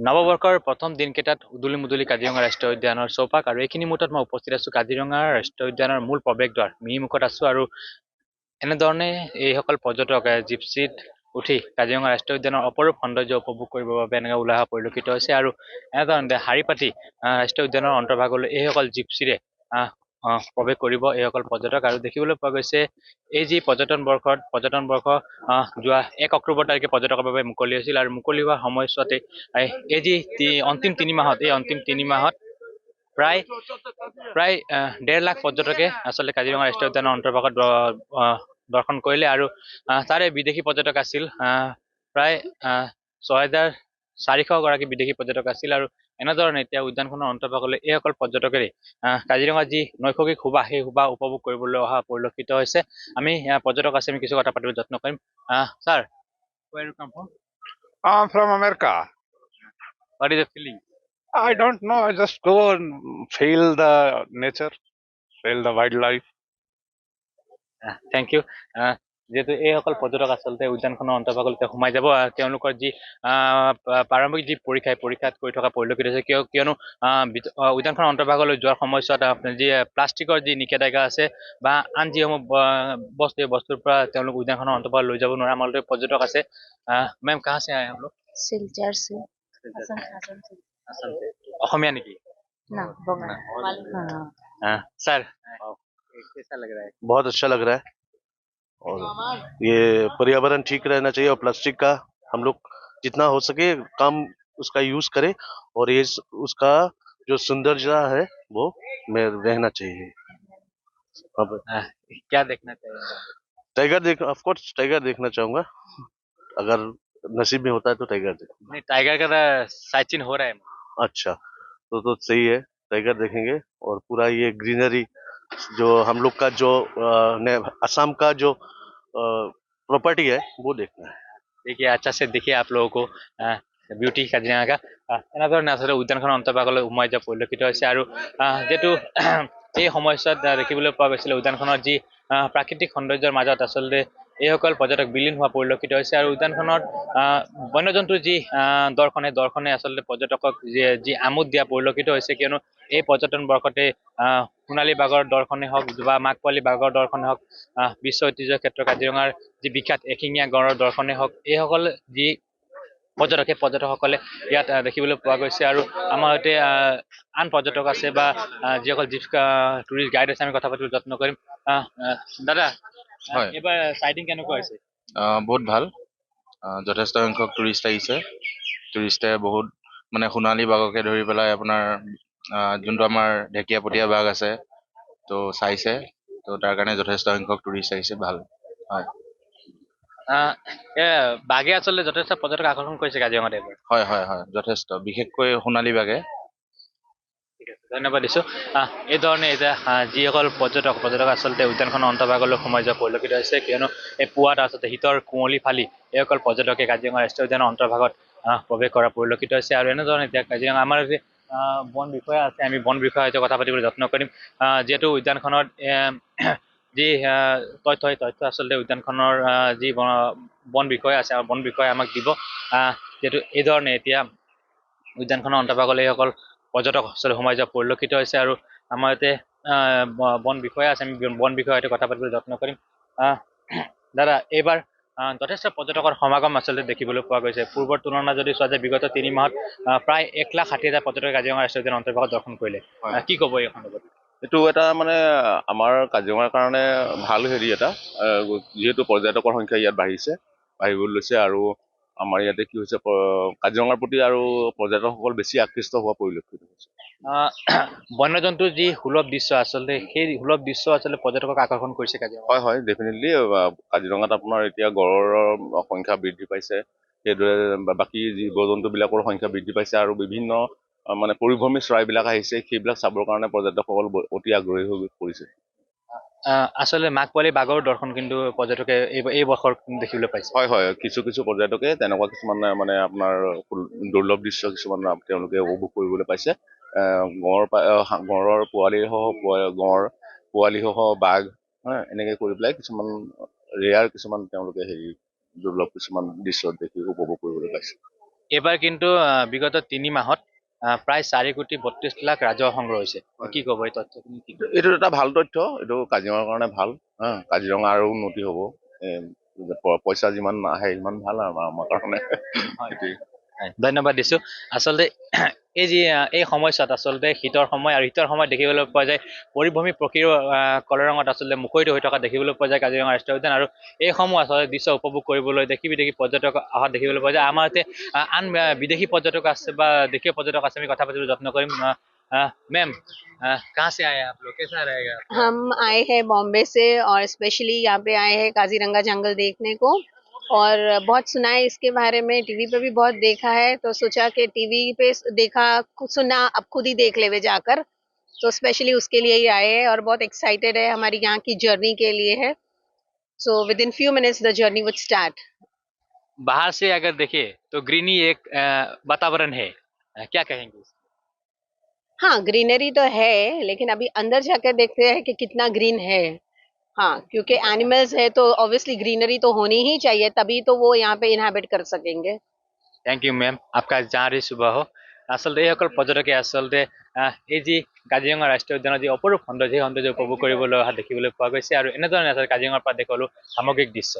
নৱবৰ্ষৰ প্ৰথম দিনকেইটাত উদুলি মুদুলি কাজিৰঙা ৰাষ্ট্ৰীয় উদ্যানৰ চৌপাশ আৰু এইখিনি মুহূৰ্তত মই উপস্থিত আছো কাজিৰঙা ৰাষ্ট্ৰীয় উদ্যানৰ মূল প্ৰৱেশদ্বাৰ মিৰিমুখত আছো আৰু এনেধৰণে এইসকল পৰ্যটক জিপচিত উঠি কাজিৰঙা ৰাষ্ট্ৰীয় উদ্যানৰ অপৰূপ সৌন্দৰ্য উপভোগ কৰিবৰ বাবে এনেকৈ ওলাই অহা পৰিলক্ষিত হৈছে আৰু এনেধৰণে শাৰী পাতি ৰাষ্ট্ৰীয় উদ্যানৰ অন্তৰ্ভাগলৈ এইসকল জিপচিৰে প্ৰৱেশ কৰিব এইসকল পৰ্যটক আৰু দেখিবলৈ পোৱা গৈছে এই যি পৰ্যটন বৰ্ষ যোৱা 1 অক্টোবৰ তাৰিখে পৰ্যটকৰ বাবে মুকলি হৈছিল আৰু মুকলি হোৱা সময়ছোৱাতে এই যি অন্তিম 3 মাহত এই অন্তিম 3 মাহত প্ৰায় প্ৰায় 1.5 লাখ পৰ্যটকে আচলতে কাজিৰঙা ৰাষ্ট্ৰীয় উদ্যানৰ অন্তৰ্ভাগত দৰ্শন কৰিলে আৰু তাৰে বিদেশী পৰ্যটক আছিল প্ৰায় 6,400 গৰাকী বিদেশী পৰ্যটক আছিল আৰু এনেধৰণে এতিয়া উদ্যানখনৰ অন্তৰ্ভাগলৈ এইসকল পৰ্যটকেৰে কাজিৰঙাৰ যি নৈসৰ্গিক শোভা সেই শোভা উপভোগ কৰিবলৈ অহা পৰিলক্ষিত হৈছে আমি পৰ্যটক আছে আমি কিছু কথা পাতিবলৈ যত্ন কৰিম sir where you come from? I'm from America. What is the feeling? I don't know. I just go and feel the nature, feel the wildlife. Thank you যিহেতু এইসকল পৰ্যটক আচলতে উদ্যানখনৰ অন্তৰ্ভাগলৈ সোমাই যাব তেওঁলোকৰ যি প্ৰাৰম্ভিক যি পৰীক্ষাত কৰি থকা পৰিলক্ষিত হৈছে কিয়নো উদ্যানখনৰ অন্তৰ্ভাগলৈ যোৱাৰ সময়ছোৱাত যি প্লাষ্টিকৰ যি নিষেধাজ্ঞা আছে বা আন যিসমূহ বস্তু এই বস্তুৰ পৰা তেওঁলোক উদ্যানখনৰ অন্তৰ্ভাগ লৈ যাব নোৱাৰে আমালৈ পৰ্যটক আছে মেম কাহা সে আয়ে हम लोग सिलचर से आसन आसन से আসাম से অসমীয়া নেকি ना बंगाल हाँ सर कैसा लग रहा है बहुत अच्छा लग रहा है और ये पर्यावरण ठीक रहना चाहिए और प्लास्टिक का हम लोग जितना हो सके कम उसका यूज करें और ये उसका जो सौंदर्य है वो में रहना चाहिए। अब क्या देखना चाहिए टाइगर देख ऑफ कोर्स टाइगर देखना चाहूंगा अगर नसीब में होता है तो टाइगर देख। नहीं टाइगर का साइट सीन हो रहा है अच्छा तो सही है टाइगर देखेंगे और पूरा ये ग्रीनरी जो हम लोग का जो असम का जो प्रॉपर्टी है वो देखना है। देखिए अच्छा से देखिए आप लोगों को বিউটি কাজিৰঙা এনেধৰণে আচলতে উদ্যানখনৰ অন্তৰ্ভাগলৈ সোমাই যোৱা পৰিলক্ষিত হৈছে আৰু যিহেতু এই সময়ছোৱাত দেখিবলৈ পোৱা গৈছিলে উদ্যানখনৰ যি প্ৰাকৃতিক সৌন্দৰ্যৰ মাজত আচলতে এইসকল পৰ্যটক বিলীন হোৱা পৰিলক্ষিত হৈছে আৰু উদ্যানখনত বন্যজন্তুৰ যি দৰ্শনে আচলতে পৰ্যটকক যি আমোদ দিয়া পৰিলক্ষিত হৈছে কিয়নো এই পৰ্যটন বৰ্ষতে সোণালী বাঘৰ দৰ্শনে হওক বা মাকপোৱালী বাঘৰ দৰ্শনে হওক বিশ্ব ঐতিহ্য ক্ষেত্ৰ কাজিৰঙাৰ যি বিখ্যাত এশিঙীয়া গঁড়ৰ দৰ্শনে হওক এইসকল যি পৰ্যটকসকলে ইয়াত দেখিবলৈ পোৱা গৈছে আৰু আমাৰ সৈতে আন পৰ্যটক আছে বা যিসকল টুৰিষ্ট গাইড আছে আমি কথা পাতিবলৈ যত্ন কৰিম দাদা হয় এইবাৰ চাইটিং কেনেকুৱা হৈছে বহুত ভাল যথেষ্ট সংখ্যক টুৰিষ্ট আহিছে টুৰিষ্টে বহুত মানে সোণালী বাঘকে ধৰি পেলাই আপোনাৰ যোনটো আমাৰ ঢেকীয়াপতীয়া বাঘ আছে তো চাইছে তো তাৰ কাৰণে যথেষ্ট সংখ্যক টুৰিষ্ট আহিছে ভাল হয় বাঘে আচলতে যথেষ্ট পৰ্যটক আকৰ্ষণ কৰিছে কাজিৰঙাত এইবাৰ হয় হয় হয় যথেষ্ট বিশেষকৈ সোণালী বাঘে ধন্যবাদ দিছো এই ধৰণে এতিয়া যিসকল পৰ্যটক আচলতে উদ্যানখনৰ অন্তৰ্ভাগলৈ সোমাই যোৱা পৰিলক্ষিত হৈছে কিয়নো এই পুৱাত আচলতে শীতৰ কুঁৱলী ফালি এইসকল পৰ্যটকে কাজিৰঙা ৰাষ্ট্ৰীয় উদ্যানৰ অন্তৰ্ভাগত প্ৰৱেশ কৰা পৰিলক্ষিত হৈছে আৰু এনেধৰণে এতিয়া কাজিৰঙা আমাৰ যে বন বিষয়া আছে আমি বন বিষয়াৰ সৈতে কথা পাতিবলৈ যত্ন কৰিম যিহেতু উদ্যানখনত যি তথ্য আচলতে উদ্যানখনৰ যি বন বিষয়া আছে বন বিষয়াই আমাক দিব যিহেতু এই ধৰণে এতিয়া উদ্যানখনৰ অন্তৰ্ভাগলৈ এইসকল পৰ্যটক আচলতে সোমাই যোৱা পৰিলক্ষিত হৈছে আৰু আমাৰ ইয়াতে বন বিষয়া আছে আমি বন বিষয়াৰ সৈতে কথা পাতিবলৈ যত্ন কৰিম দাদা এইবাৰ যথেষ্ট পৰ্যটকৰ সমাগম আচলতে দেখিবলৈ পোৱা গৈছে পূৰ্বৰ তুলনাত যদি চোৱা যায় বিগত 3 মাহত প্ৰায় 1,60,000 পৰ্যটকে কাজিৰঙা ৰাষ্ট্ৰীয় উদ্যানৰ অন্তৰ্ভাগত দৰ্শন কৰিলে কি ক'ব এই সন্দৰ্ভত এইটো এটা মানে আমাৰ কাজিৰঙাৰ কাৰণে ভাল হেৰি এটা যিহেতু পৰ্যটকৰ সংখ্যা ইয়াত বাঢ়িবলৈ লৈছে আৰু আমাৰ ইয়াতে কি হৈছে কাজিৰঙাৰ প্ৰতি আৰু পৰ্যটকসকল বেছি আকৃষ্ট হোৱা পৰিলক্ষিত হৈছে বন্যজন্তুৰ যি সুলভ দৃশ্য আচলতে সেই সুলভ দৃশ্য আচলতে পৰ্যটকক আকৰ্ষণ কৰিছে কাজিৰঙা হয় ডেফিনেটলি কাজিৰঙাত আপোনাৰ এতিয়া গড়ৰ সংখ্যা বৃদ্ধি পাইছে সেইদৰে বাকী জীৱ জন্তুবিলাকৰ সংখ্যা বৃদ্ধি পাইছে আৰু বিভিন্ন মানে পৰিভ্ৰমী চৰাইবিলাক আহিছে সেইবিলাক চাবৰ কাৰণে পৰ্যটকসকল অতি আগ্ৰহী হৈ পৰিছে আচলতে মাকপোৱালী বাঘৰ দৰ্শন কিন্তু পৰ্যটকে এই বছৰ দেখিবলৈ পাইছে হয় কিছু পৰ্যটকে তেনেকুৱা কিছুমান মানে আপোনাৰ দুৰ্লভ দৃশ্য কিছুমান তেওঁলোকে উপভোগ কৰিবলৈ পাইছে গড়ৰ পোৱালি সহ বাঘ এনেকে কৰি পেলাই কিছুমান ৰেয়াৰ কিছুমান তেওঁলোকে হেৰি দুৰ্লভ কিছুমান দৃশ্য দেখি উপভোগ কৰিবলৈ পাইছে এইবাৰ কিন্তু বিগত 3 মাহত প্ৰায় 4,32,00,000 ৰাজহ সংগ্ৰহ হৈছে কি ক'ব এই তথ্যখিনি কি ক'ব? এইটো এটা ভাল তথ্য, এইটো কাজিৰঙাৰ কাৰণে ভাল। হা, কাজিৰঙা আৰু উন্নতি হ'ব। পইচা যিমান আহে সিমান ভাল আৰু আমাৰ কাৰণে। সেইটোৱেই। হয়, ধন্যবাদ দিছো। আচলতে এই যি এই সময়ছোৱাত আচলতে শীতৰ সময় আৰু শীতৰ সময়ত দেখিবলৈ পোৱা যায় পৰিভ্ৰমী পক্ষীৰ কলৰঙত আচলতে মুখৰিত হৈ থকা দেখিবলৈ পোৱা যায় কাজিৰঙা ৰাষ্ট্ৰীয় উদ্যান আৰু এই সমূহ আচলতে দৃশ্য উপভোগ কৰিবলৈ দেশী বিদেশী পৰ্যটক অহা দেখিবলৈ পোৱা যায়। আমাৰ ইয়াতে আন বিদেশী পৰ্যটক আছে বা দেশীয় পৰ্যটক আছে, আমি কথা পাতিবলৈ যত্ন কৰিম। मैम कहाँ से आए आप लोग, कैसा रहेगा? हम आए हैं बॉम्बे से और स्पेशली यहाँ पे आए हैं काजीरंगा जंगल देखने को, और बहुत सुना है इसके बारे में, टीवी पे भी बहुत देखा है, तो सोचा कि टीवी पे देखा सुना अब खुद ही देख लेवे जाकर, तो स्पेशली उसके लिए ही आए हैं और बहुत एक्साइटेड है हमारी यहाँ की जर्नी के लिए है। So with in few minutes the journey would start. बाहर से अगर देखे तो ग्रीनी एक वातावरण है, क्या कहेंगे? हाँ, ग्रीनरी तो है, लेकिन अभी अंदर जाकर देखते हैं कि कितना ग्रीन है। हाँ, क्योंकि एनिमल्स है तो ऑब्वियसली ग्रीनरी तो होनी ही चाहिए, तभी तो वो यहाँ पे इनहैबिट कर सकेंगे। थैंक यू मैम, आपका जारी शुभ हो। আচলতে এইসকল পৰ্যটকে আচলতে এই যি কাজিৰঙা ৰাষ্ট্ৰীয় উদ্যানৰ যি অপৰূপ সৌন্দৰ্য, সেই সৌন্দৰ্য উপভোগ কৰিবলৈ অহা দেখিবলৈ পোৱা গৈছে আৰু এনেধৰণে আচলতে কাজিৰঙাৰ পৰা দেখুৱালো সামগ্ৰিক দৃশ্য।